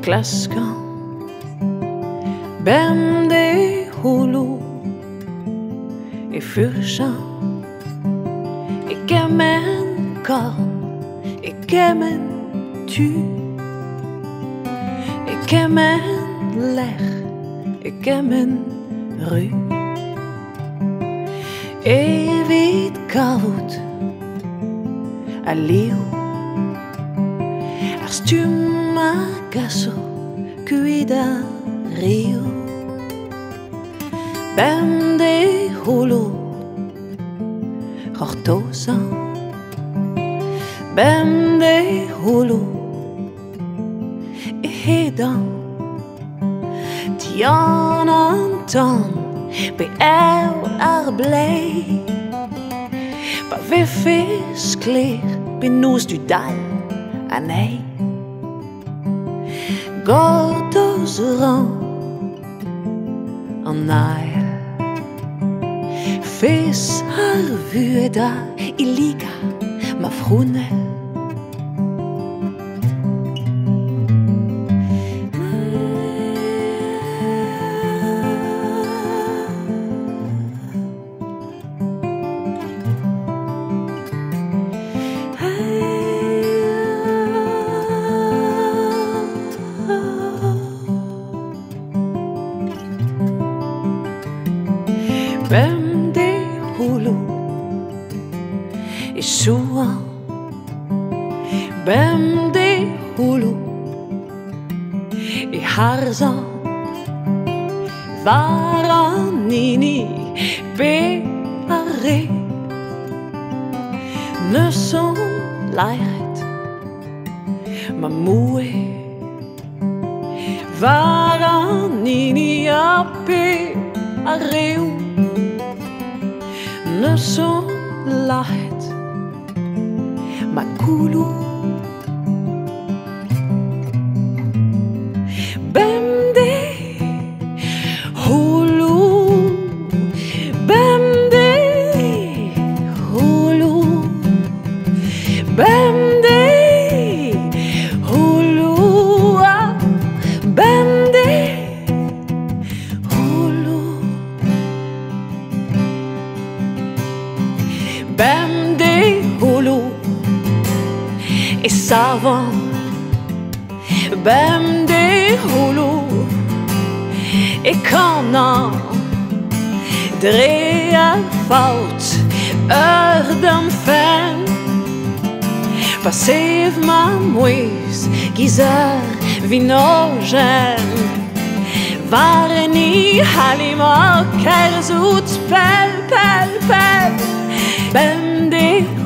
klaskan bem de holo i fyrsan ikke men garn, ikke men ty, ikke men lær, ikke men ry. Evigt kavut a liv stumma gaso cuida rio bem de holo hortosa bem de holo e hedan Tianantan be blij ba vi fiskler be nos du dal a nej Gordoseran en ail Fes har vueda i liga ma frune Bem de holo i sua Bem de holo i harza Varanini be are Ne som leiret Ma moe Varanini be are Ne som lahet ma kulu Bem de holo Bem de holo Bem de holo Bem de holo Bem de holo i savan Bem de holo i kana Drea fout ördem fem Passev ma moes gizar vinogen Vareni halima kerzut pel pel pel Bem de